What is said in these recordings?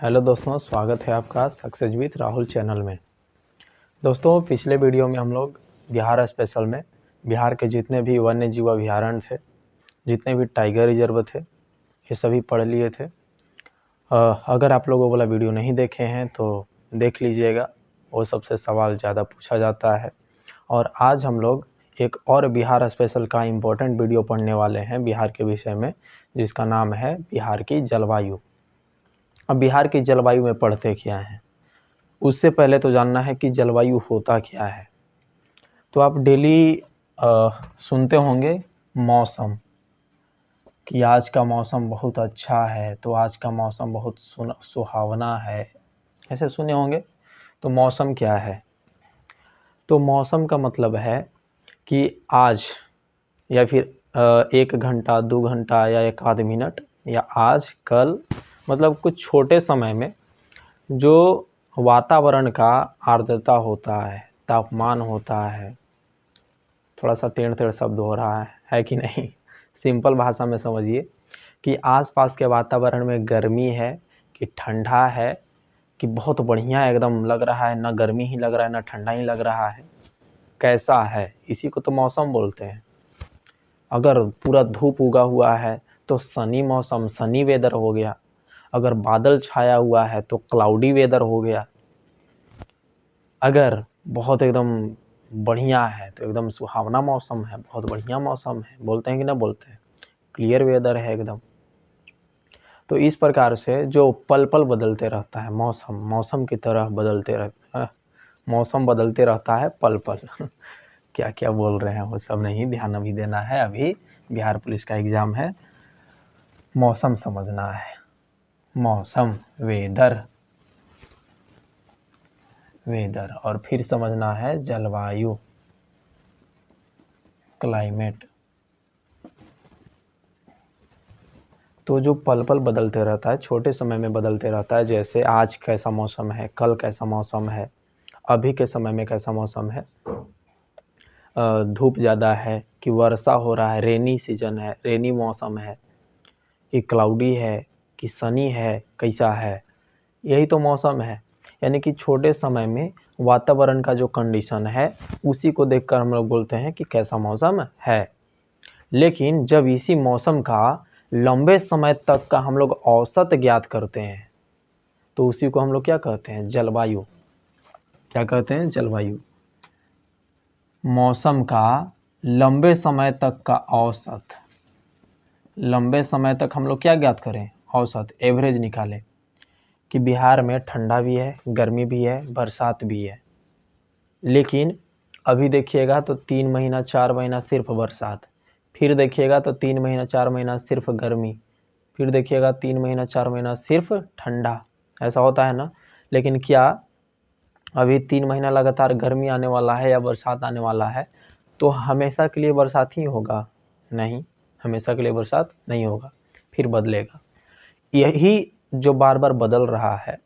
Hello दोस्तों, स्वागत है आपका सक्सेस विथ राहुल चैनल में। दोस्तों, पिछले वीडियो में हम लोग बिहार स्पेशल में बिहार के जितने भी वन्य जीव अभयारण्य थे, जितने भी टाइगर रिजर्व थे, ये सभी पढ़ लिए थे। अगर आप लोगों वाला वीडियो नहीं देखे हैं तो देख लीजिएगा, वो सबसे सवाल ज़्यादा पूछा जाता है। और आज हम लोग एक और बिहार स्पेशल का इम्पोर्टेंट वीडियो पढ़ने वाले हैं बिहार के विषय में, जिसका नाम है बिहार की जलवायु। अब बिहार की जलवायु में पढ़ते क्या हैं, उससे पहले तो जानना है कि जलवायु होता क्या है। तो आप डेली सुनते होंगे मौसम, कि आज का मौसम बहुत अच्छा है, तो आज का मौसम बहुत सुहावना है, ऐसे सुने होंगे। तो मौसम क्या है? तो मौसम का मतलब है कि आज या फिर 1 घंटा 2 घंटा या 1 आध मिनट या आज कल, मतलब कुछ छोटे समय में जो वातावरण का आर्द्रता होता है, तापमान होता है। थोड़ा सा टेढ़ टेढ़ शब्द हो रहा है कि नहीं? सिंपल भाषा में समझिए कि आसपास के वातावरण में गर्मी है कि ठंडा है, कि बहुत बढ़िया एकदम लग रहा है, ना गर्मी ही लग रहा है ना ठंडा ही लग रहा है, कैसा है, इसी को तो मौसम बोलते हैं। अगर पूरा धूप उगा हुआ है तो सनी मौसम, सनी वेदर हो गया। अगर बादल छाया हुआ है तो क्लाउडी वेदर हो गया। अगर बहुत एकदम बढ़िया है तो एकदम सुहावना मौसम है, बहुत बढ़िया मौसम है, बोलते हैं कि ना बोलते हैं, क्लियर वेदर है एकदम। तो इस प्रकार से जो पल पल बदलते रहता है मौसम, मौसम की तरह बदलते रहता है, मौसम बदलते रहता है पल पल। क्या क्या बोल रहे हैं वो सब नहीं, ध्यान अभी देना है। अभी बिहार पुलिस का एग्ज़ाम है, मौसम समझना है। मौसम, वेदर, वेदर, और फिर समझना है जलवायु, क्लाइमेट। तो जो पल पल बदलते रहता है, छोटे समय में बदलते रहता है, जैसे आज कैसा मौसम है, कल कैसा मौसम है, अभी के समय में कैसा मौसम है, धूप ज़्यादा है कि वर्षा हो रहा है, रेनी सीजन है, रेनी मौसम है, कि क्लाउडी है कि सनी है, कैसा है, यही तो मौसम है। यानी कि छोटे समय में वातावरण का जो कंडीशन है उसी को देखकर हम लोग बोलते हैं कि कैसा मौसम है। लेकिन जब इसी मौसम का लंबे समय तक का हम लोग औसत ज्ञात करते हैं तो उसी को हम लोग क्या कहते हैं? जलवायु। क्या कहते हैं? जलवायु। मौसम का लंबे समय तक का औसत, लंबे समय तक हम लोग क्या ज्ञात करें? औसत, एवरेज निकालें कि बिहार में ठंडा भी है, गर्मी भी है, बरसात भी है। लेकिन अभी देखिएगा तो 3 महीना 4 महीना सिर्फ बरसात, फिर देखिएगा तो 3 महीना 4 महीना सिर्फ गर्मी, फिर देखिएगा 3 महीना 4 महीना सिर्फ ठंडा। ऐसा होता है ना? लेकिन क्या अभी 3 महीना लगातार गर्मी आने वाला है या बरसात आने वाला है तो हमेशा के लिए बरसात ही होगा? नहीं, हमेशा के लिए बरसात नहीं होगा, फिर बदलेगा। यही जो बार बार बदल रहा है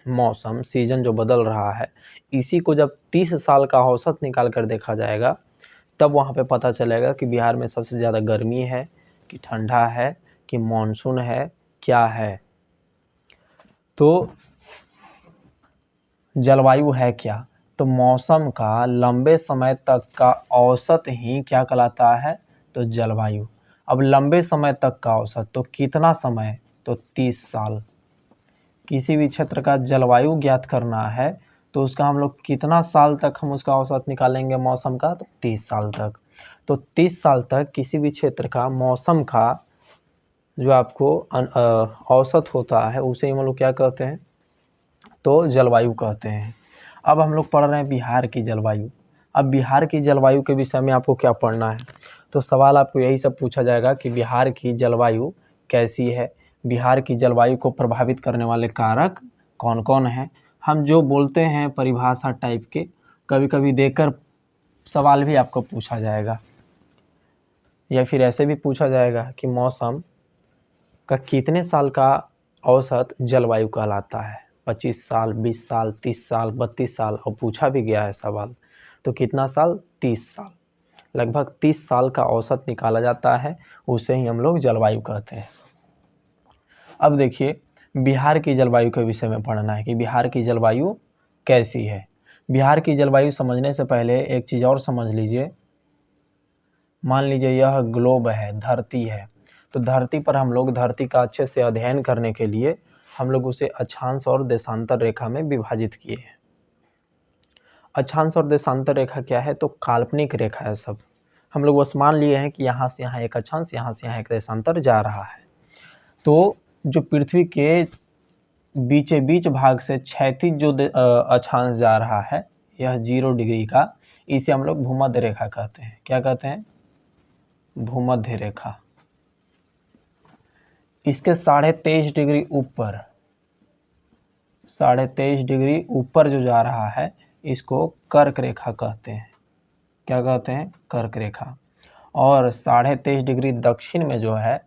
मौसम, सीजन जो बदल रहा है, इसी को जब 30 साल का औसत निकाल कर देखा जाएगा तब वहाँ पे पता चलेगा कि बिहार में सबसे ज़्यादा गर्मी है कि ठंडा है कि मानसून है, क्या है। तो जलवायु है क्या? तो मौसम का लंबे समय तक का औसत ही क्या कहलाता है? तो जलवायु। अब लंबे समय तक का औसत तो कितना समय? तो 30 साल। किसी भी क्षेत्र का जलवायु ज्ञात करना है तो उसका हम लोग कितना साल तक हम उसका औसत निकालेंगे मौसम का? तो 30 साल तक। तो 30 साल तक किसी भी क्षेत्र का मौसम का जो आपको औसत होता है उसे हम लोग क्या कहते हैं? तो जलवायु कहते हैं। अब हम लोग पढ़ रहे हैं बिहार की जलवायु। अब बिहार की जलवायु के विषय में आपको क्या पढ़ना है? तो सवाल आपको यही सब पूछा जाएगा कि बिहार की जलवायु कैसी है, बिहार की जलवायु को प्रभावित करने वाले कारक कौन कौन हैं। हम जो बोलते हैं परिभाषा टाइप के कभी कभी देकर सवाल भी आपको पूछा जाएगा, या फिर ऐसे भी पूछा जाएगा कि मौसम का कितने साल का औसत जलवायु कहलाता है? 25 साल, 20 साल, 30 साल, 32 साल, और पूछा भी गया है सवाल। तो कितना साल? 30 साल। लगभग 30 साल का औसत निकाला जाता है, उसे ही हम लोग जलवायु कहते हैं। अब देखिए, बिहार की जलवायु के विषय में पढ़ना है कि बिहार की जलवायु कैसी है। बिहार की जलवायु समझने से पहले एक चीज़ और समझ लीजिए। मान लीजिए यह ग्लोब है, धरती है, तो धरती पर हम लोग धरती का अच्छे से अध्ययन करने के लिए हम लोग उसे अक्षांश और देशांतर रेखा में विभाजित किए हैं। अक्षांश और देशांतर रेखा क्या है? तो काल्पनिक रेखा है सब। हम लोग बस मान लिए हैं कि यहाँ से यहाँ एक अक्षांश, यहाँ से यहाँ एक देशांतर जा रहा है। तो जो पृथ्वी के बीचे बीच भाग से क्षैतिज जो अक्षांश जा रहा है, यह 0 डिग्री का, इसे हम लोग भूमध्य रेखा कहते हैं। क्या कहते हैं? भूमध्य रेखा। इसके 23.5 डिग्री ऊपर, 23.5 डिग्री ऊपर जो जा रहा है, इसको कर्क रेखा कहते हैं। क्या कहते हैं? कर्क रेखा। और 23.5 डिग्री दक्षिण में जो है,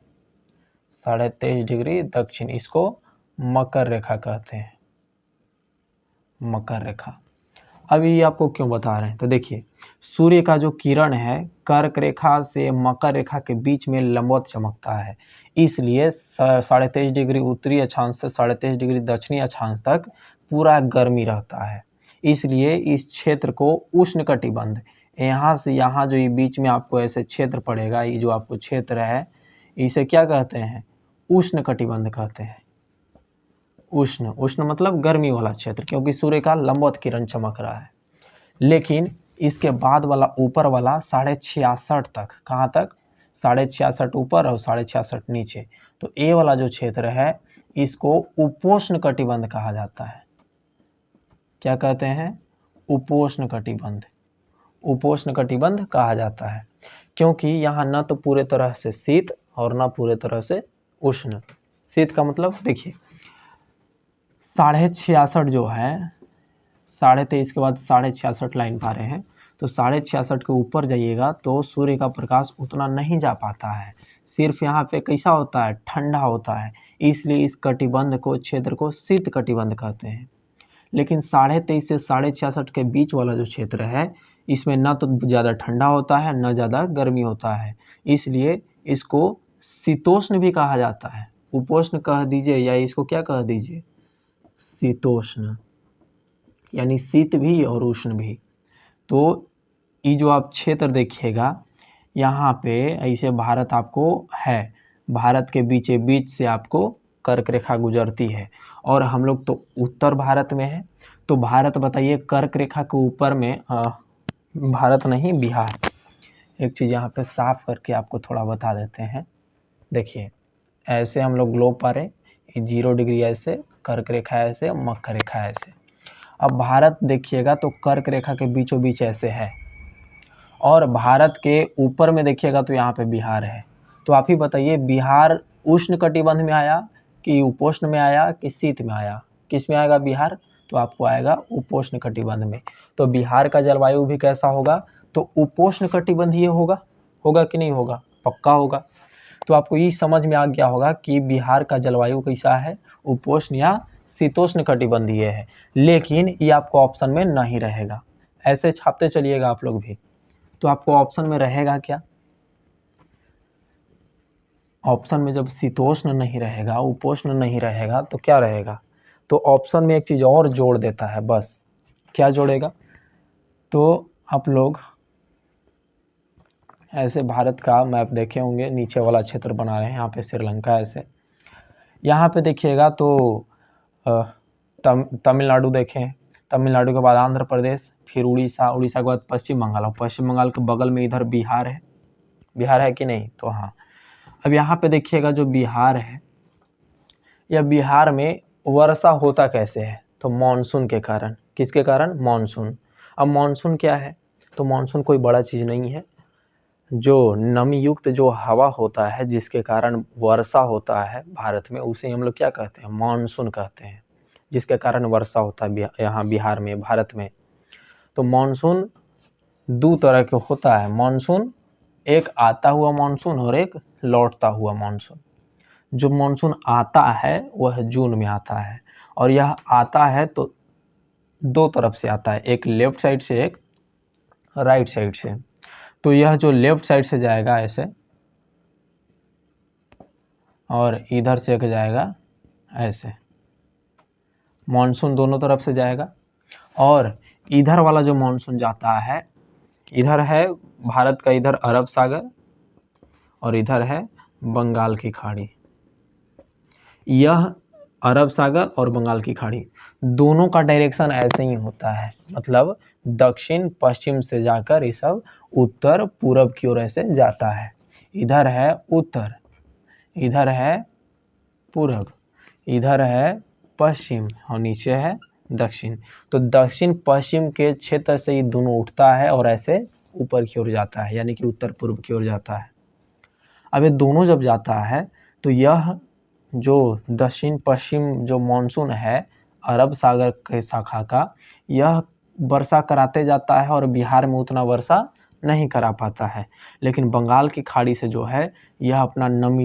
23.5 डिग्री दक्षिण, इसको मकर रेखा कहते हैं। मकर रेखा। अब ये आपको क्यों बता रहे हैं? तो देखिए, सूर्य का जो किरण है कर्क रेखा से मकर रेखा के बीच में लंबवत चमकता है, इसलिए 23.5 डिग्री उत्तरी अक्षांश से 23.5 डिग्री दक्षिणी अक्षांश तक पूरा गर्मी रहता है। इसलिए इस क्षेत्र को उष्णकटिबंध, यहाँ से यहाँ जो ये बीच में आपको ऐसे क्षेत्र पड़ेगा, ये जो आपको क्षेत्र है, इसे क्या कहते हैं? उष्णकटिबंध कहते हैं। उष्ण, उष्ण मतलब गर्मी वाला क्षेत्र, क्योंकि सूर्य का लंबवत किरण चमक रहा है। लेकिन इसके बाद वाला ऊपर वाला 66.5 तक, कहाँ तक? 66.5 ऊपर और 66.5 नीचे, तो ए वाला जो क्षेत्र है, इसको उपोष्ण कटिबंध कहा जाता है। क्या कहते हैं? उपोष्ण कटिबंध। उपोष्ण कटिबंध कहा जाता है, क्योंकि यहाँ न तो पूरे तरह से शीत और न पूरे तरह से उष्ण। शीत का मतलब देखिए, 66.5 जो है, 23.5 के बाद 66.5 लाइन पा रहे हैं, तो 66.5 के ऊपर जाइएगा तो सूर्य का प्रकाश उतना नहीं जा पाता है। सिर्फ यहाँ पे कैसा होता है? ठंडा होता है। इसलिए इस कटिबंध को, क्षेत्र को शीत कटिबंध कहते हैं। लेकिन 23.5 से 66.5 के बीच वाला जो क्षेत्र है, इसमें न तो ज़्यादा ठंडा होता है न ज़्यादा गर्मी होता है, इसलिए इसको शीतोष्ण भी कहा जाता है। उपोष्ण कह दीजिए या इसको क्या कह दीजिए? शीतोष्ण, यानी शीत भी और उष्ण भी। तो ये जो आप क्षेत्र देखिएगा, यहाँ पे ऐसे भारत आपको है, भारत के बीचे बीच से आपको कर्क रेखा गुजरती है, और हम लोग तो उत्तर भारत में है। तो भारत बताइए, कर्क रेखा के ऊपर में भारत नहीं, बिहार। एक चीज़ यहाँ पे साफ करके आपको थोड़ा बता देते हैं। देखिए, ऐसे हम लोग ग्लोब पा रहे, 0 डिग्री ऐसे, कर्क रेखा ऐसे, मकर रेखा ऐसे। अब भारत देखिएगा तो कर्क रेखा के बीचों बीच ऐसे है, और भारत के ऊपर में देखिएगा तो यहाँ पे बिहार है। तो आप ही बताइए, बिहार उष्ण कटिबंध में आया कि उपोष्ण में आया कि शीत में आया? किस में आएगा बिहार? तो आपको आएगा उपोष्ण कटिबंध में। तो बिहार का जलवायु भी कैसा होगा? तो उपोष्ण कटिबंधीय होगा। होगा कि नहीं होगा? पक्का होगा। तो आपको ये समझ में आ गया होगा कि बिहार का जलवायु कैसा है, उपोष्ण या शीतोष्ण कटिबंधीय है। लेकिन ये आपको ऑप्शन में नहीं रहेगा, ऐसे छापते चलिएगा आप लोग भी। तो आपको ऑप्शन में रहेगा क्या? ऑप्शन में जब शीतोष्ण नहीं रहेगा, उपोष्ण नहीं रहेगा, तो क्या रहेगा? तो ऑप्शन में एक चीज़ और जोड़ देता है बस। क्या जोड़ेगा? तो आप लोग ऐसे भारत का मैप देखे होंगे, नीचे वाला क्षेत्र बना रहे हैं, यहाँ पे श्रीलंका ऐसे, यहाँ पे देखिएगा तो तमिलनाडु देखें, तमिलनाडु के बाद आंध्र प्रदेश, फिर उड़ीसा, उड़ीसा के बाद पश्चिम बंगाल, और पश्चिम बंगाल के बगल में इधर बिहार है। बिहार है कि नहीं? तो हाँ। अब यहाँ पे देखिएगा जो बिहार है, या बिहार में वर्षा होता कैसे है? तो मानसून के कारण। किसके कारण? मानसून। अब मानसून क्या है? तो मानसून कोई बड़ा चीज़ नहीं है, जो नमी युक्त जो हवा होता है जिसके कारण वर्षा होता है भारत में, उसे हम लोग क्या कहते हैं? मानसून कहते हैं, जिसके कारण वर्षा होता है यहाँ बिहार में, भारत में। तो मानसून दो तरह के होता है। मानसून, एक आता हुआ मानसून और एक लौटता हुआ मानसून। जो मानसून आता है वह जून में आता है, और यह आता है तो दो तरफ से आता है, एक लेफ्ट साइड से, एक राइट साइड से। तो यह जो लेफ्ट साइड से जाएगा ऐसे, और इधर से एक जाएगा ऐसे मानसून दोनों तरफ से जाएगा। और इधर वाला जो मानसून जाता है, इधर है भारत का, इधर अरब सागर और इधर है बंगाल की खाड़ी। यह अरब सागर और बंगाल की खाड़ी दोनों का डायरेक्शन ऐसे ही होता है, मतलब दक्षिण पश्चिम से जाकर ये सब उत्तर पूरब की ओर ऐसे जाता है। इधर है उत्तर, इधर है पूरब, इधर है पश्चिम और नीचे है दक्षिण। तो दक्षिण पश्चिम के क्षेत्र से ये दोनों उठता है और ऐसे ऊपर की ओर जाता है, यानी कि उत्तर पूर्व की ओर जाता है। अब ये दोनों जब जाता है तो यह जो दक्षिण पश्चिम जो मानसून है अरब सागर के शाखा का, यह वर्षा कराते जाता है और बिहार में उतना वर्षा नहीं करा पाता है। लेकिन बंगाल की खाड़ी से जो है यह अपना नमी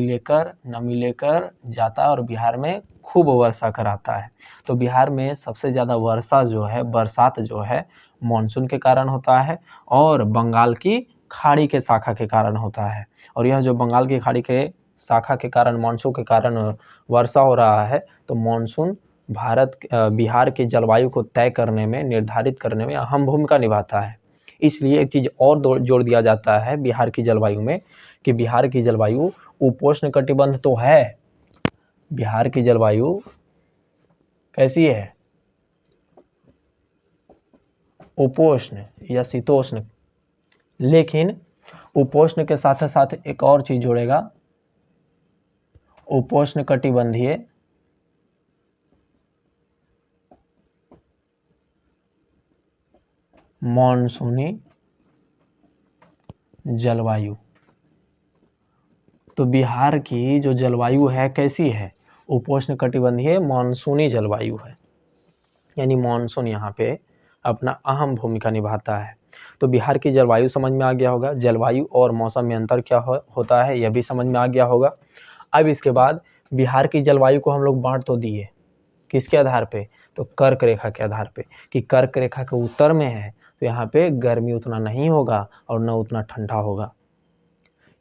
लेकर जाता है और बिहार में खूब वर्षा कराता है। तो बिहार में सबसे ज़्यादा वर्षा जो है, बरसात जो है मानसून के कारण होता है और बंगाल की खाड़ी के शाखा के कारण होता है। और यह जो बंगाल की खाड़ी के शाखा के कारण, मानसून के कारण वर्षा हो रहा है, तो मानसून बिहार की जलवायु को तय करने में, निर्धारित करने में अहम भूमिका निभाता है। इसलिए एक चीज़ और जोड़ दिया जाता है बिहार की जलवायु में कि बिहार की जलवायु उपोष्ण कटिबंध तो है, बिहार की जलवायु कैसी है, उपोष्ण या शीतोष्ण। लेकिन उपोष्ण के साथ साथ एक और चीज जोड़ेगा, उपोष्ण कटिबंधीय मानसूनी जलवायु। तो बिहार की जो जलवायु है कैसी है, उपोष्ण कटिबंधीय मानसूनी जलवायु है, यानी मानसून यहाँ पे अपना अहम भूमिका निभाता है। तो बिहार की जलवायु समझ में आ गया होगा, जलवायु और मौसम में अंतर क्या होता है यह भी समझ में आ गया होगा। अब इसके बाद बिहार की जलवायु को हम लोग बांट तो दिए, किसके आधार पे, तो कर्क रेखा के आधार पे, कि कर्क रेखा के उत्तर में है तो यहाँ पे गर्मी उतना नहीं होगा और न उतना ठंडा होगा।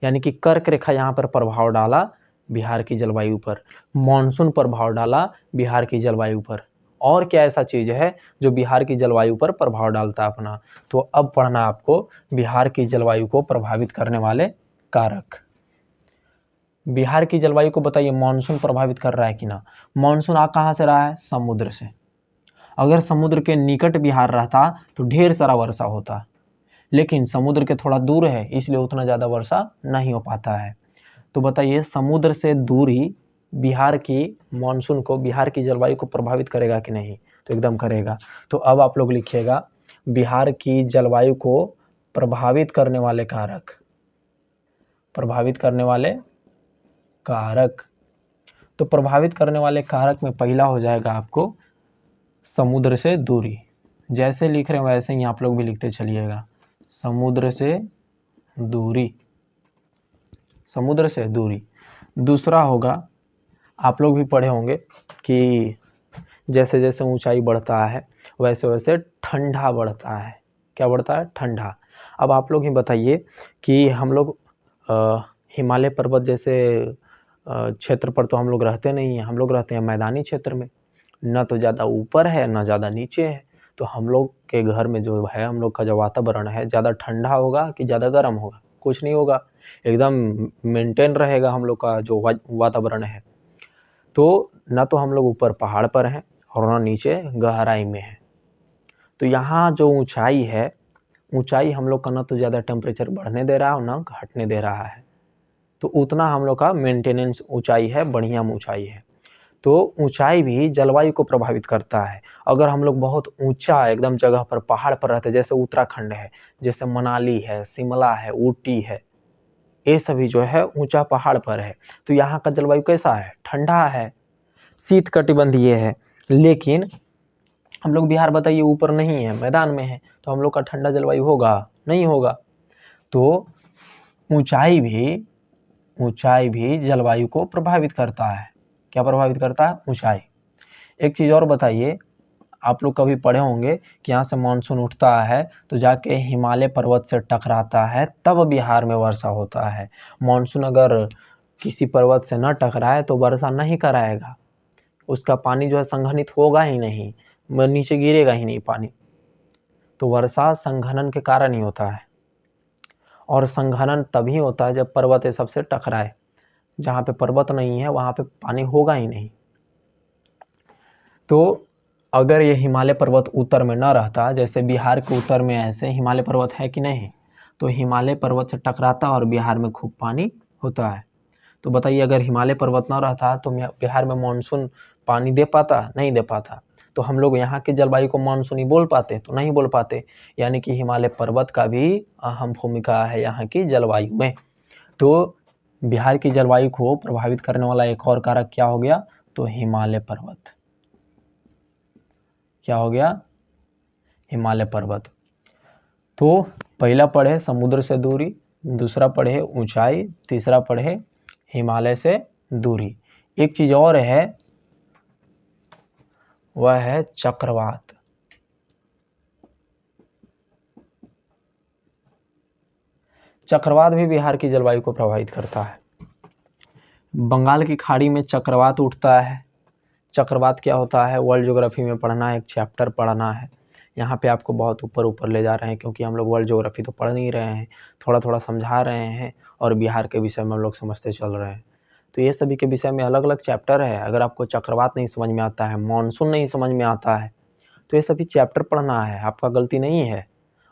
यानी कि कर्क रेखा यहाँ पर प्रभाव डाला बिहार की जलवायु पर, मानसून प्रभाव डाला बिहार की जलवायु पर। और क्या ऐसा चीज है जो बिहार की जलवायु पर प्रभाव डालता है अपना, तो अब पढ़ना आपको बिहार की जलवायु को प्रभावित करने वाले कारक। बिहार की जलवायु को बताइए मानसून प्रभावित कर रहा है कि ना। मानसून आ कहाँ से रहा है, समुद्र से। अगर समुद्र के निकट बिहार रहता तो ढेर सारा वर्षा होता, लेकिन समुद्र के थोड़ा दूर है इसलिए उतना ज़्यादा वर्षा नहीं हो पाता है। तो बताइए समुद्र से दूरी बिहार की मानसून को, बिहार की जलवायु को प्रभावित करेगा कि नहीं, तो एकदम करेगा। तो अब आप लोग लिखिएगा बिहार की जलवायु को प्रभावित करने वाले कारक, प्रभावित करने वाले कारक। तो प्रभावित करने वाले कारक में पहला हो जाएगा आपको समुद्र से दूरी। जैसे लिख रहे हैं वैसे ही आप लोग भी लिखते चलिएगा, समुद्र से दूरी, समुद्र से दूरी। दूसरा होगा, आप लोग भी पढ़े होंगे कि जैसे जैसे ऊंचाई बढ़ता है वैसे वैसे ठंडा बढ़ता है। क्या बढ़ता है, ठंडा। अब आप लोग ही बताइए कि हम लोग हिमालय पर्वत जैसे क्षेत्र पर तो हम लोग रहते नहीं हैं, हम लोग रहते हैं मैदानी क्षेत्र में, न तो ज़्यादा ऊपर है न ज़्यादा नीचे है। तो हम लोग के घर में जो है, हम लोग का जो वातावरण है, ज़्यादा ठंडा होगा कि ज़्यादा गर्म होगा, कुछ नहीं होगा, एकदम मेंटेन रहेगा हम लोग का जो वातावरण है। तो ना तो हम लोग ऊपर पहाड़ पर हैं और ना नीचे गहराई में है। तो यहाँ जो ऊंचाई है, ऊंचाई हम लोग का ना तो ज़्यादा टेम्परेचर बढ़ने दे रहा है और ना घटने दे रहा है। तो उतना हम लोग का मेंटेनेंस ऊंचाई है, बढ़िया ऊंचाई है। तो ऊंचाई भी जलवायु को प्रभावित करता है। अगर हम लोग बहुत ऊंचा एकदम जगह पर, पहाड़ पर रहते, जैसे उत्तराखंड है, जैसे मनाली है, शिमला है, ऊटी है, ये सभी जो है ऊंचा पहाड़ पर है, तो यहाँ का जलवायु कैसा है, ठंडा है, शीत कटिबंधीय है। लेकिन हम लोग बिहार बताइए ऊपर नहीं है, मैदान में है, तो हम लोग का ठंडा जलवायु होगा, नहीं होगा। तो ऊंचाई भी जलवायु को प्रभावित करता है। क्या प्रभावित करता है, ऊंचाई। एक चीज़ और बताइए, आप लोग कभी पढ़े होंगे कि यहाँ से मानसून उठता है तो जाके हिमालय पर्वत से टकराता है, तब बिहार में वर्षा होता है। मानसून अगर किसी पर्वत से न टकराए तो वर्षा नहीं कराएगा, उसका पानी जो है संघनित होगा ही नहीं, नीचे गिरेगा ही नहीं पानी। तो वर्षा संघनन के कारण ही होता है, और संघनन तभी होता है जब पर्वत ये सबसे टकराए। जहाँ पे पर्वत नहीं है वहाँ पे पानी होगा ही नहीं। तो अगर ये हिमालय पर्वत उत्तर में न रहता, जैसे बिहार के उत्तर में ऐसे हिमालय पर्वत है कि नहीं, तो हिमालय पर्वत से टकराता और बिहार में खूब पानी होता है। तो बताइए, अगर हिमालय पर्वत न रहता तो बिहार में मानसून पानी दे पाता? नहीं दे पाता। तो हम लोग यहाँ की जलवायु को मानसूनी बोल पाते? तो नहीं बोल पाते। यानी कि हिमालय पर्वत का भी अहम भूमिका है यहाँ की जलवायु में। तो बिहार की जलवायु को प्रभावित करने वाला एक और कारक क्या हो गया? तो हिमालय पर्वत। क्या हो गया? हिमालय पर्वत। तो पहला पढ़े समुद्र से दूरी, दूसरा पढ़े ऊंचाई, तीसरा पढ़े हिमालय से दूरी। एक चीज और है, वह है चक्रवात। चक्रवात भी बिहार की जलवायु को प्रभावित करता है। बंगाल की खाड़ी में चक्रवात उठता है। चक्रवात क्या होता है? वर्ल्ड ज्योग्राफी में पढ़ना है, एक चैप्टर पढ़ना है। यहाँ पे आपको बहुत ऊपर ऊपर ले जा रहे हैं, क्योंकि हम लोग वर्ल्ड ज्योग्राफी तो पढ़ नहीं रहे हैं, थोड़ा थोड़ा समझा रहे हैं, और बिहार के विषय में हम लोग समझते चल रहे हैं। तो ये सभी के विषय में अलग अलग चैप्टर है। अगर आपको चक्रवात नहीं समझ में आता है, मानसून नहीं समझ में आता है, तो ये सभी चैप्टर पढ़ना है। आपका गलती नहीं है,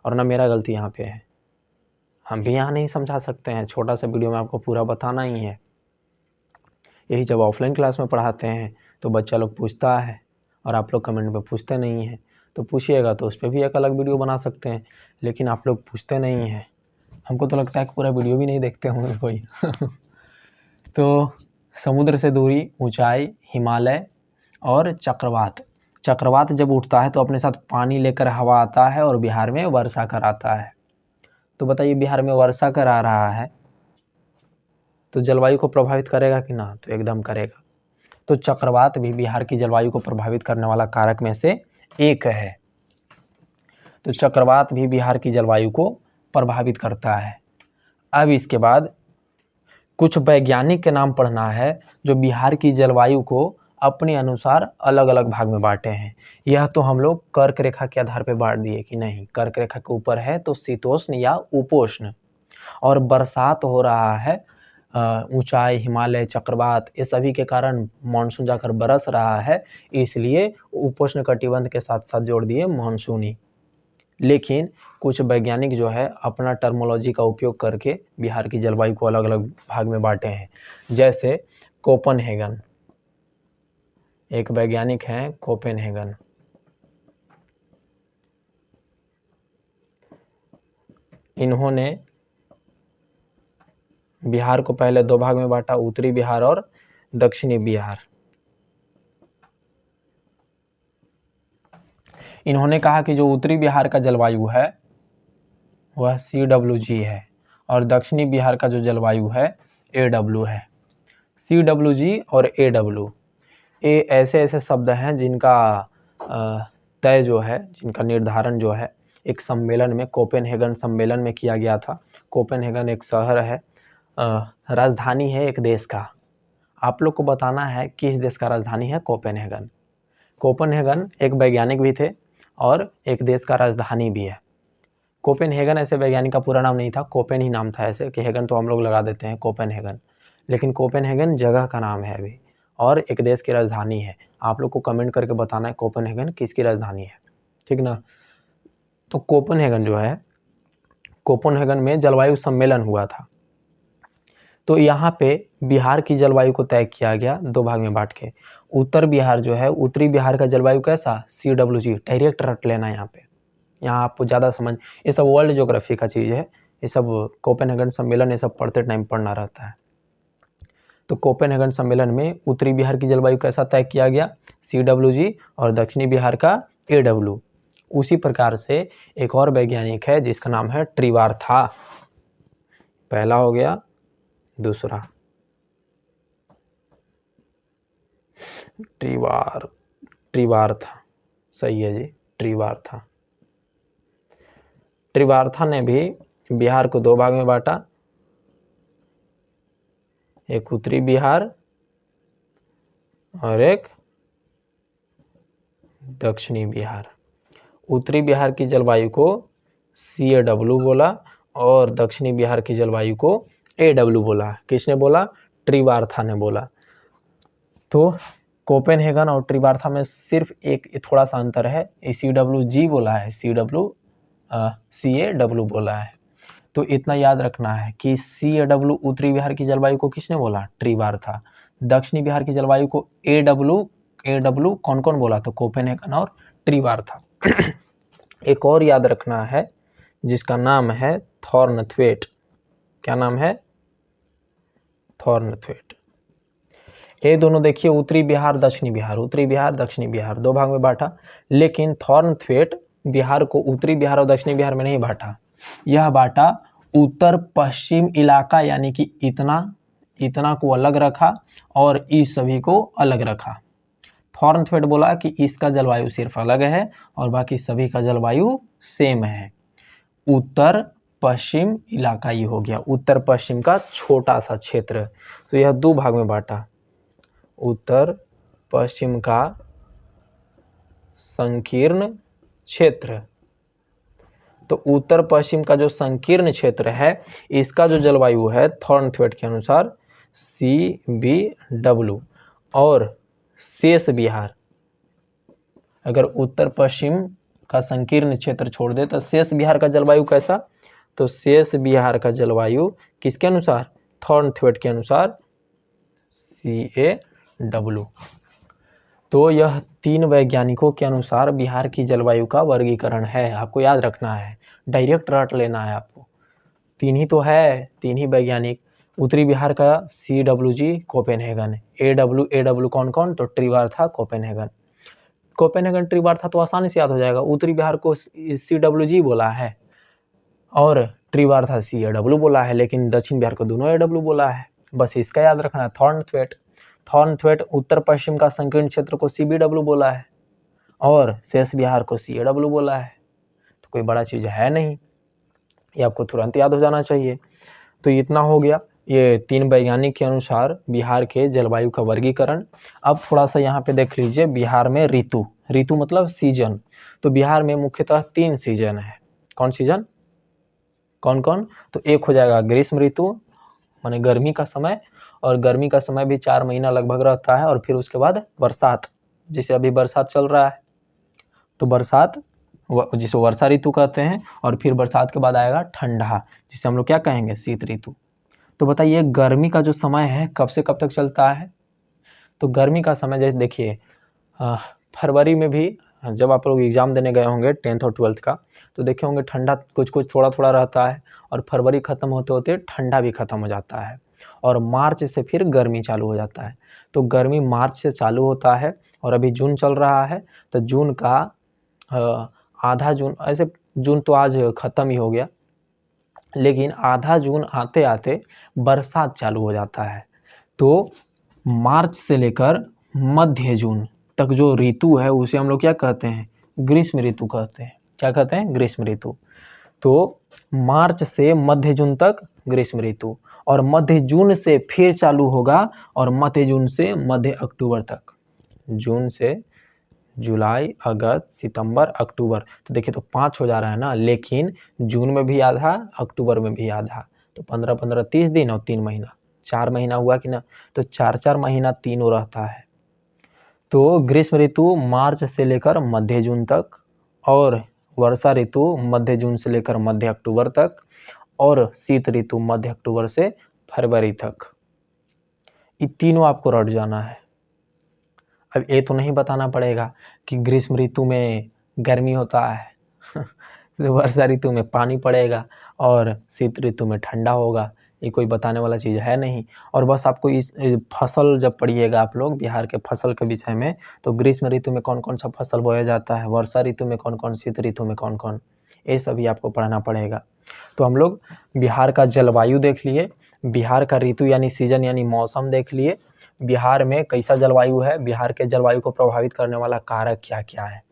और ना मेरा गलती यहाँ पे है। हम भी यहाँ नहीं समझा सकते हैं, छोटा सा वीडियो में आपको पूरा बताना ही है। यही जब ऑफलाइन क्लास में पढ़ाते हैं तो बच्चा लोग पूछता है, और आप लोग कमेंट में पूछते नहीं हैं। तो पूछिएगा तो उस पर भी एक अलग वीडियो बना सकते हैं, लेकिन आप लोग पूछते नहीं हैं। हमको तो लगता है कि पूरा वीडियो भी नहीं देखते होंगे कोई। तो समुद्र से दूरी, ऊंचाई, हिमालय और चक्रवात। चक्रवात जब उठता है तो अपने साथ पानी लेकर हवा आता है और बिहार में वर्षा कराता है। तो बताइए, बिहार में वर्षा करा रहा है तो जलवायु को प्रभावित करेगा कि ना? तो एकदम करेगा। तो चक्रवात भी बिहार की जलवायु को प्रभावित करने वाला कारक में से एक है। तो चक्रवात भी बिहार की जलवायु को प्रभावित करता है। अब इसके बाद कुछ वैज्ञानिक के नाम पढ़ना है जो बिहार की जलवायु को अपने अनुसार अलग अलग भाग में बांटे हैं। यह तो हम लोग कर्क रेखा के आधार पर बांट दिए कि नहीं, कर्क रेखा के ऊपर है तो शीतोष्ण या उपोष्ण, और बरसात हो रहा है ऊंचाई, हिमालय, चक्रवात, ये सभी के कारण मानसून जाकर बरस रहा है, इसलिए उपोष्ण कटिबंध के साथ साथ जोड़ दिए मानसूनी। लेकिन कुछ वैज्ञानिक जो है अपना टर्मोलॉजी का उपयोग करके बिहार की जलवायु को अलग अलग भाग में बांटे हैं। जैसे कोपेनहेगन, एक वैज्ञानिक हैं कोपेनहेगन। इन्होंने बिहार को पहले दो भाग में बांटा, उत्तरी बिहार और दक्षिणी बिहार। इन्होंने कहा कि जो उत्तरी बिहार का जलवायु है वह CWG है, और दक्षिणी बिहार का जो जलवायु है AW है। CWG और AW ये ऐसे ऐसे शब्द हैं जिनका तय जो है, जिनका निर्धारण जो है एक सम्मेलन में, कोपेनहेगन सम्मेलन में किया गया था। कोपेनहेगन एक शहर है, राजधानी है एक देश का। आप लोग को बताना है किस देश का राजधानी है कोपेनहेगन। कोपेनहेगन एक वैज्ञानिक भी थे और एक देश का राजधानी भी है। कोपेनहेगन ऐसे वैज्ञानिक का पूरा नाम नहीं था, कोपेन ही नाम था, ऐसे कि हेगन तो हम लोग लगा देते हैं कोपेनहेगन, लेकिन कोपेनहेगन जगह का नाम है अभी, और एक देश की राजधानी है। आप लोग को कमेंट करके बताना है कोपेनहेगन किसकी राजधानी है, ठीक ना। तो कोपेनहेगन जो है, कोपेनहेगन में जलवायु सम्मेलन हुआ था। तो यहाँ पे बिहार की जलवायु को तय किया गया दो भाग में बांट के। उत्तर बिहार जो है, उत्तरी बिहार का जलवायु कैसा? CWG, डायरेक्ट रट लेना यहाँ पे, यहाँ आपको ज़्यादा समझ, ये सब वर्ल्ड ज्योग्राफी का चीज़ है, ये सब कोपेनहेगन सम्मेलन ये सब पढ़ते टाइम पढ़ना रहता है। तो कोपेनहेगन सम्मेलन में उत्तरी बिहार की जलवायु कैसा तय किया गया? CWG, और दक्षिणी बिहार का AW। उसी प्रकार से एक और वैज्ञानिक है जिसका नाम है ट्रिवार्था। पहला हो गया, दूसरा ट्रिवार्था, सही है जी, ट्रिवार्था। ट्रिवार्था ने भी बिहार को दो भाग में बांटा, एक उत्तरी बिहार और एक दक्षिणी बिहार। उत्तरी बिहार की जलवायु को CAW बोला और दक्षिणी बिहार की जलवायु को AW बोला। किसने बोला? ट्रिवार्था ने बोला। तो कोपेनहेगन और ट्रिवार्था में सिर्फ एक थोड़ा सा अंतर है, CWG बोला है, CAW बोला है। तो इतना याद रखना है कि CAW उत्तरी बिहार की जलवायु को किसने बोला? ट्रिवार्था। दक्षिणी बिहार की जलवायु को AW कौन कौन बोला? तो कोपेनहेगन और ट्रिवार्था। एक और याद रखना है जिसका नाम है थॉर्नथवेट। क्या नाम है? थॉर्नथवेट। ये दोनों देखिए उत्तरी बिहार दक्षिणी बिहार, उत्तरी बिहार दक्षिणी बिहार दो भाग में बांटा, लेकिन थॉर्नथवेट बिहार को उत्तरी बिहार और दक्षिणी बिहार में नहीं बांटा। यह बांटा उत्तर पश्चिम इलाका, यानी कि इतना को अलग रखा और इस सभी को अलग रखा। थॉर्नथवेट बोला कि इसका जलवायु सिर्फ अलग है और बाकी सभी का जलवायु सेम है। उत्तर पश्चिम इलाका ये हो गया, उत्तर पश्चिम का छोटा सा क्षेत्र। तो यह दो भाग में बांटा, उत्तर पश्चिम का संकीर्ण क्षेत्र। तो उत्तर पश्चिम का जो संकीर्ण क्षेत्र है, इसका जो जलवायु है थॉर्नथवेट के अनुसार CBW। और शेष बिहार, अगर उत्तर पश्चिम का संकीर्ण क्षेत्र छोड़ दे तो शेष बिहार का जलवायु कैसा? तो शेष बिहार का जलवायु किसके अनुसार? थॉर्नथवेट के अनुसार CAW। तो यह तीन वैज्ञानिकों के अनुसार बिहार की जलवायु का वर्गीकरण है। आपको याद रखना है, डायरेक्ट रट लेना है आपको। तीन ही तो है, तीन ही वैज्ञानिक। उत्तरी बिहार का CWG कोपेनहेगन, AW कौन कौन? तो ट्रिवार्था कोपेनहेगन ट्रिवार्था तो आसानी से याद हो जाएगा। उत्तरी बिहार को CWG बोला है और ट्रिवार्था CAW बोला है, लेकिन दक्षिण बिहार को दोनों AW बोला है। बस इसका याद रखना है। थॉर्नथवेट उत्तर पश्चिम का संकीर्ण क्षेत्र को CBW बोला है और शेष बिहार को CAW बोला है। तो कोई बड़ा चीज़ है नहीं, ये आपको तुरंत याद हो जाना चाहिए। तो इतना हो गया, ये तीन वैज्ञानिक के अनुसार बिहार के जलवायु का वर्गीकरण। अब थोड़ा सा यहाँ पे देख लीजिए, बिहार में ऋतु मतलब सीजन। तो बिहार में मुख्यतः 3 सीजन है। कौन सीजन? कौन कौन? तो एक हो जाएगा ग्रीष्म ऋतु, माने गर्मी का समय, और गर्मी का समय भी 4 महीना लगभग रहता है। और फिर उसके बाद बरसात, जिसे अभी बरसात चल रहा है, तो बरसात जिसे वर्षा ऋतु कहते हैं। और फिर बरसात के बाद आएगा ठंडा, जिसे हम लोग क्या कहेंगे? शीत ऋतु। तो बताइए गर्मी का जो समय है कब से कब तक चलता है? तो गर्मी का समय जैसे देखिए फरवरी में भी, जब आप लोग एग्ज़ाम देने गए होंगे 10th और 12th का, तो देखे होंगे ठंडा कुछ थोड़ा थोड़ा रहता है, और फरवरी ख़त्म होते होते ठंडा भी ख़त्म हो जाता है, और मार्च से फिर गर्मी चालू हो जाता है। तो गर्मी मार्च से चालू होता है, और अभी जून चल रहा है, तो जून का आधा जून, ऐसे जून तो आज ख़त्म ही हो गया, लेकिन आधा जून आते आते बरसात चालू हो जाता है। तो मार्च से लेकर मध्य जून तक जो ऋतु है उसे हम लोग क्या कहते हैं? ग्रीष्म ऋतु कहते हैं। क्या कहते हैं? ग्रीष्म ऋतु। तो मार्च से मध्य जून तक ग्रीष्म ऋतु, और मध्य जून से फिर चालू होगा, और मध्य जून से मध्य अक्टूबर तक। जून से जुलाई, अगस्त, सितंबर, अक्टूबर, तो देखिए तो 5 हो जा रहा है ना, लेकिन जून में भी आधा, अक्टूबर में भी आधा, तो 15-15 30 दिन और 3 महीना, 4 महीना हुआ कि ना। तो 4-4 महीना तीनों रहता है। तो ग्रीष्म ऋतु मार्च से लेकर मध्य जून तक, और वर्षा ऋतु मध्य जून से लेकर मध्य अक्टूबर तक, और शीत ऋतु मध्य अक्टूबर से फरवरी तक। ये तीनों आपको रट जाना है। अब ये तो नहीं बताना पड़ेगा कि ग्रीष्म ऋतु में गर्मी होता है वर्षा ऋतु में पानी पड़ेगा, और शीत ऋतु में ठंडा होगा। ये कोई बताने वाला चीज़ है नहीं। और बस आपको इस फसल जब पढ़िएगा आप लोग बिहार के फसल के विषय में, तो ग्रीष्म ऋतु में कौन कौन सा फसल बोया जाता है, वर्षा ऋतु में कौन कौन, शीत ऋतु में कौन कौन, ये सभी आपको पढ़ना पड़ेगा। तो हम लोग बिहार का जलवायु देख लिए, बिहार का ऋतु यानी सीजन यानी मौसम देख लिए, बिहार में कैसा जलवायु है, बिहार के जलवायु को प्रभावित करने वाला कारक क्या क्या है।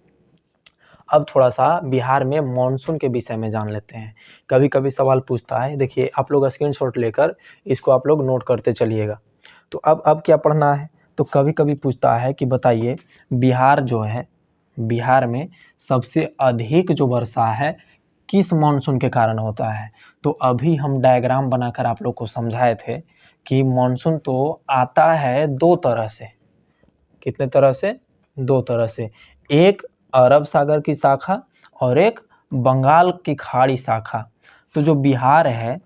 अब थोड़ा सा बिहार में मॉनसून के विषय में जान लेते हैं। कभी कभी सवाल पूछता है, देखिए आप लोग स्क्रीनशॉट लेकर इसको आप लोग नोट करते चलिएगा। तो अब क्या पढ़ना है, तो कभी कभी पूछता है कि बताइए बिहार जो है, बिहार में सबसे अधिक जो वर्षा है किस मानसून के कारण होता है। तो अभी हम डायग्राम बनाकर आप लोग को समझाए थे कि मानसून तो आता है दो तरह से। कितने तरह से? दो तरह से। एक अरब सागर की शाखा और एक बंगाल की खाड़ी शाखा। तो जो बिहार है,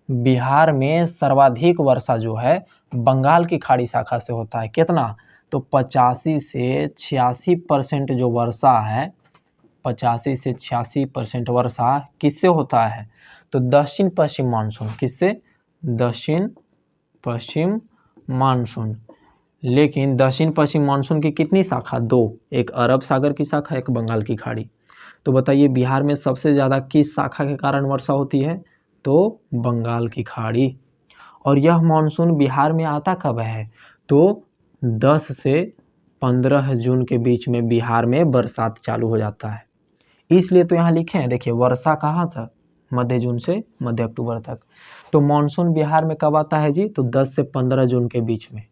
बिहार में सर्वाधिक वर्षा जो है बंगाल की खाड़ी शाखा से होता है। कितना? तो 85 से 86% जो वर्षा है, 85 से 86% वर्षा किससे होता है? तो दक्षिण पश्चिम मानसून। किससे? दक्षिण पश्चिम मानसून। लेकिन दक्षिण पश्चिम मानसून की कितनी शाखा? दो, एक अरब सागर की शाखा, एक बंगाल की खाड़ी। तो बताइए बिहार में सबसे ज़्यादा किस शाखा के कारण वर्षा होती है? तो बंगाल की खाड़ी। और यह मानसून बिहार में आता कब है? तो 10 से 15 जून के बीच में बिहार में बरसात चालू हो जाता है। इसलिए तो यहाँ लिखे हैं, देखिए वर्षा कहाँ था? मध्य जून से मध्य अक्टूबर तक। तो मानसून बिहार में कब आता है जी? तो 10 से 15 जून के बीच में।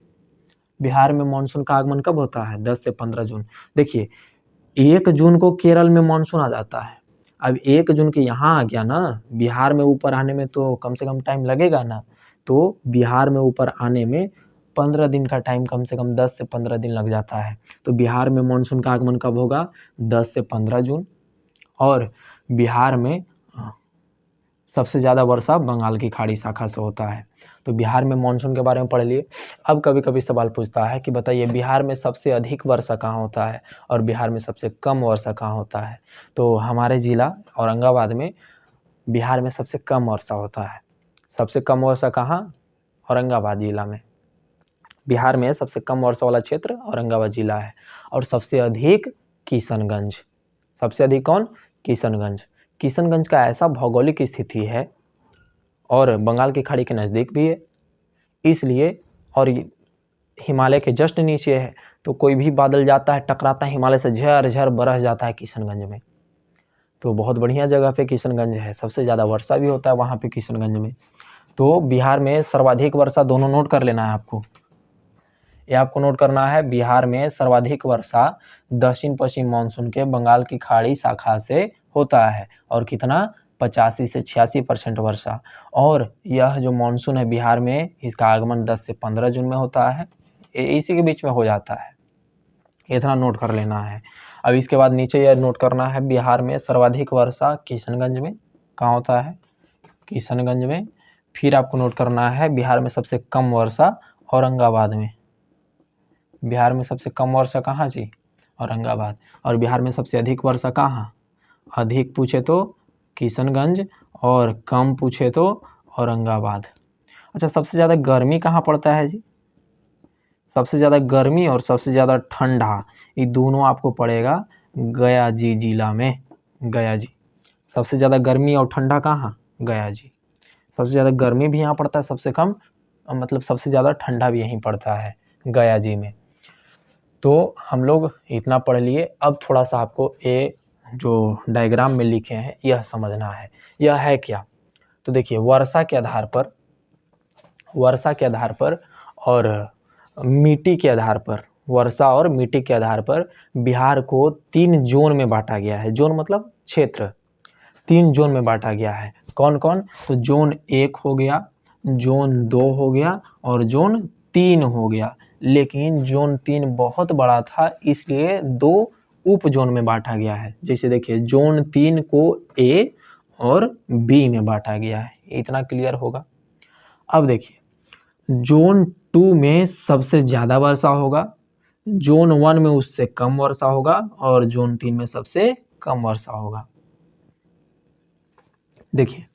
बिहार में मानसून का आगमन कब होता है? 10 से 15 जून। देखिए 1 जून को केरल में मानसून आ जाता है। अब 1 जून के यहाँ आ गया ना, बिहार में ऊपर आने में तो कम से कम टाइम लगेगा ना। तो बिहार में ऊपर आने में 15 दिन का टाइम, कम से कम 10 से 15 दिन लग जाता है। तो बिहार में मानसून का आगमन कब होगा? 10 से 15 जून। और बिहार में सबसे ज़्यादा वर्षा बंगाल की खाड़ी शाखा से होता है। तो बिहार में मानसून के बारे में पढ़ लिए। अब कभी कभी सवाल पूछता है कि बताइए बिहार में सबसे अधिक वर्षा कहाँ होता है और बिहार में सबसे कम वर्षा कहाँ होता है। तो हमारे ज़िला औरंगाबाद में बिहार में सबसे कम वर्षा होता है। सबसे कम वर्षा कहाँ? औरंगाबाद ज़िला में। बिहार में सबसे कम वर्षा वाला क्षेत्र औरंगाबाद ज़िला है। और सबसे अधिक किशनगंज। सबसे अधिक कौन? किशनगंज। किशनगंज का ऐसा भौगोलिक स्थिति है और बंगाल की खाड़ी के नज़दीक भी है, इसलिए, और हिमालय के जस्ट नीचे है, तो कोई भी बादल जाता है टकराता है हिमालय से, झर बरस जाता है किशनगंज में। तो बहुत बढ़िया जगह पे किशनगंज है, सबसे ज़्यादा वर्षा भी होता है वहाँ पे किशनगंज में। तो बिहार में सर्वाधिक वर्षा, दोनों नोट कर लेना है आपको, ये आपको नोट करना है। बिहार में सर्वाधिक वर्षा दक्षिण पश्चिम मानसून के बंगाल की खाड़ी शाखा से होता है। और कितना? 85 से 86% वर्षा। और यह जो मानसून है बिहार में, इसका आगमन 10 से 15 जून में होता है, इसी के बीच में हो जाता है। इतना नोट कर लेना है। अब इसके बाद नीचे यह नोट करना है, बिहार में सर्वाधिक वर्षा किशनगंज में कहाँ होता है? किशनगंज में। फिर आपको नोट करना है बिहार में सबसे कम वर्षा औरंगाबाद में। बिहार में सबसे कम वर्षा कहाँ जी? औरंगाबाद। और बिहार में सबसे अधिक वर्षा कहाँ? अधिक पूछे तो किशनगंज और कम पूछे तो औरंगाबाद। अच्छा, सबसे ज़्यादा गर्मी कहाँ पड़ता है जी? सबसे ज़्यादा गर्मी और सबसे ज़्यादा ठंडा, ये दोनों आपको पड़ेगा गया जी जिला में। गया जी। सबसे ज़्यादा गर्मी और ठंडा कहाँ? गया जी। सबसे ज़्यादा गर्मी भी यहाँ पड़ता है, सबसे कम मतलब सबसे ज़्यादा ठंडा भी यहीं पड़ता है, गया जी में। तो हम लोग इतना पढ़ लिए। अब थोड़ा सा आपको ये जो डायग्राम में लिखे हैं यह समझना है, यह है क्या। तो देखिए वर्षा के आधार पर और मिट्टी के आधार पर, वर्षा और मिट्टी के आधार पर बिहार को 3 जोन में बांटा गया है। जोन मतलब क्षेत्र। 3 जोन में बांटा गया है। कौन कौन? तो जोन 1 हो गया, जोन 2 हो गया और जोन 3 हो गया। लेकिन जोन 3 बहुत बड़ा था, इसलिए 2 उप जोन में बांटा गया है। जैसे देखिए जोन 3 को ए और बी में बांटा गया है। इतना क्लियर होगा। अब देखिए जोन 2 में सबसे ज़्यादा वर्षा होगा, जोन 1 में उससे कम वर्षा होगा और जोन 3 में सबसे कम वर्षा होगा। देखिए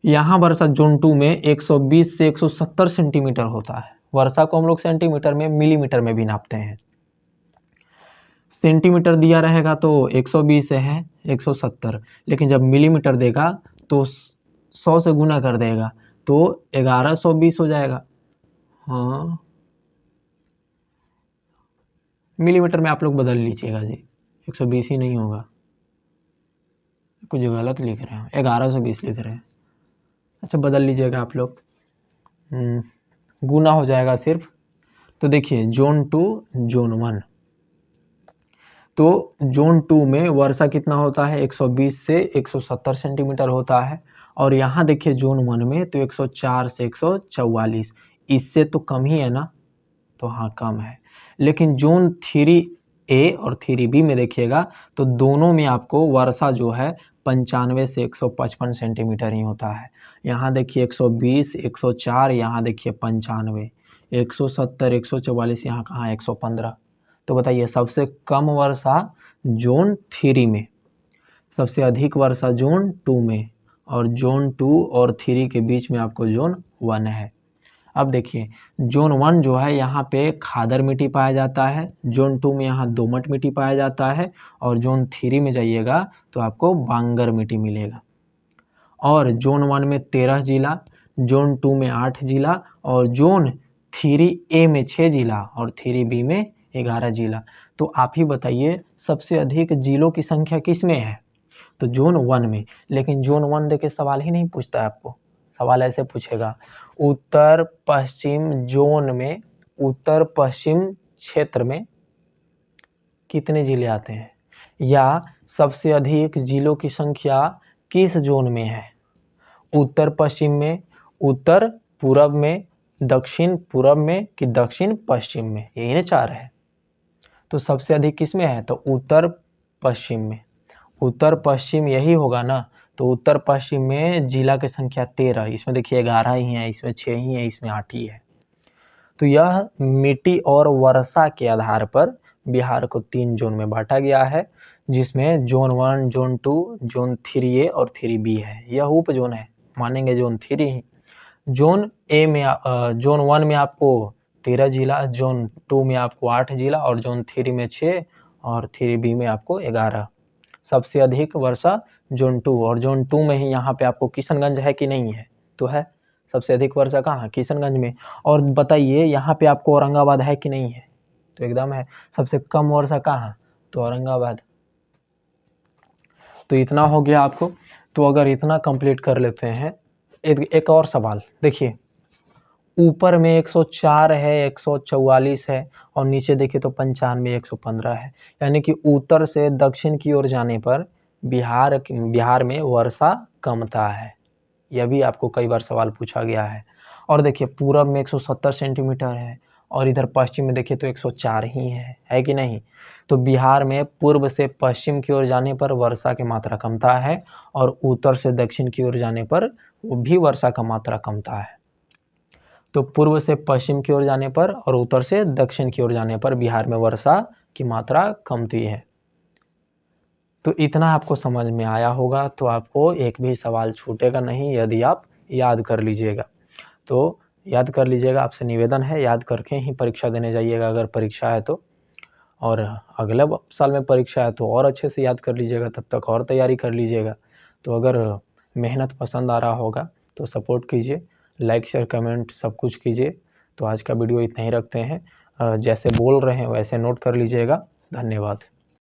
यहाँ वर्षा जोन 2 में 120 से 170 सेंटीमीटर होता है। वर्षा को हम लोग सेंटीमीटर में, मिलीमीटर में भी नापते हैं। सेंटीमीटर दिया रहेगा तो 120 है 170, लेकिन जब मिलीमीटर देगा तो 100 से गुना कर देगा तो 1120 हो जाएगा। हाँ, मिलीमीटर में आप लोग बदल लीजिएगा जी, 120 ही नहीं होगा, कुछ गलत लिख रहे हैं, 1120 लिख रहे हैं। अच्छा बदल लीजिएगा आप लोग, गुना हो जाएगा सिर्फ। तो देखिए जोन 2 जोन 1, तो जोन 2 में वर्षा कितना होता है, 120 से 170 सेंटीमीटर होता है। और यहाँ देखिए जोन 1 में तो 104 से 144, इससे तो कम ही है ना, तो हाँ कम है। लेकिन जोन 3A और 3B में देखिएगा तो दोनों में आपको वर्षा जो है 95 से 155 सेंटीमीटर ही होता है। यहाँ देखिए 120, 104, यहाँ देखिए 95, 170, 144, यहाँ कहाँ 115। तो बताइए सबसे कम वर्षा जोन 3 में, सबसे अधिक वर्षा जोन 2 में, और जोन 2 और 3 के बीच में आपको जोन 1 है। अब देखिए जोन 1 जो है यहाँ पे खादर मिट्टी पाया जाता है, जोन 2 में यहाँ दोमट मिट्टी पाया जाता है, और जोन 3 में जाइएगा तो आपको बांगर मिट्टी मिलेगा। और जोन 1 में 13 जिला, जोन 2 में 8 जिला, और जोन 3A में 6 जिला, और 3B में 11 जिला। तो आप ही बताइए सबसे अधिक जिलों की संख्या किस में है, तो जोन 1 में। लेकिन जोन 1 देके सवाल ही नहीं पूछता है आपको, सवाल ऐसे पूछेगा उत्तर पश्चिम जोन में, उत्तर पश्चिम क्षेत्र में कितने जिले आते हैं, या सबसे अधिक जिलों की संख्या किस जोन में है, उत्तर पश्चिम में, उत्तर पूरब में, दक्षिण पूरब में कि दक्षिण पश्चिम में, यही ना 4 है। तो सबसे अधिक किस में है, तो उत्तर पश्चिम में। उत्तर पश्चिम यही होगा ना, तो उत्तर पश्चिम में जिला की संख्या 13, इसमें देखिए 11 ही है, इसमें 6 ही है, इसमें 8 ही है। तो यह मिट्टी और वर्षा के आधार पर बिहार को 3 जोन में बांटा गया है, जिसमें जोन 1, जोन 2, जोन 3A और 3B है। यह उप जोन है, मानेंगे जोन 3 ही। जोन 1 में आपको 13 जिला, जोन 2 में आपको 8 जिला, और जोन 3 में 6, और 3B में आपको 11। सबसे अधिक वर्षा जोन 2, और जोन 2 में ही यहाँ पे आपको किशनगंज है कि नहीं है, तो है। सबसे अधिक वर्षा कहाँ, किशनगंज में। और बताइए यहाँ पे आपको औरंगाबाद है कि नहीं है, तो एकदम है। सबसे कम वर्षा कहाँ, तो औरंगाबाद। तो इतना हो गया आपको। तो अगर इतना कंप्लीट कर लेते हैं, एक और सवाल देखिए, ऊपर में 104 है, 144 है, और नीचे देखिए तो 95, 115 है। यानी कि उत्तर से दक्षिण की ओर जाने पर बिहार में वर्षा कमता है। यह भी आपको कई बार सवाल पूछा गया है। और देखिए पूरब में 170 सेंटीमीटर है, और इधर पश्चिम में देखिए तो 104 ही है कि नहीं। तो बिहार में पूर्व से पश्चिम की ओर जाने पर वर्षा की मात्रा कमता है, और उत्तर से दक्षिण की ओर जाने पर वो भी वर्षा का मात्रा कमता है। तो पूर्व से पश्चिम की ओर जाने पर और उत्तर से दक्षिण की ओर जाने पर बिहार में वर्षा की मात्रा कमती है। तो इतना आपको समझ में आया होगा, तो आपको एक भी सवाल छूटेगा नहीं यदि आप याद कर लीजिएगा। तो याद कर लीजिएगा, आपसे निवेदन है याद करके ही परीक्षा देने जाइएगा अगर परीक्षा है तो। और अगले साल में परीक्षा है तो और अच्छे से याद कर लीजिएगा, तब तक और तैयारी कर लीजिएगा। तो अगर मेहनत पसंद आ रहा होगा तो सपोर्ट कीजिए, लाइक शेयर कमेंट सब कुछ कीजिए। तो आज का वीडियो इतना ही रखते हैं, जैसे बोल रहे हैं वैसे नोट कर लीजिएगा। धन्यवाद।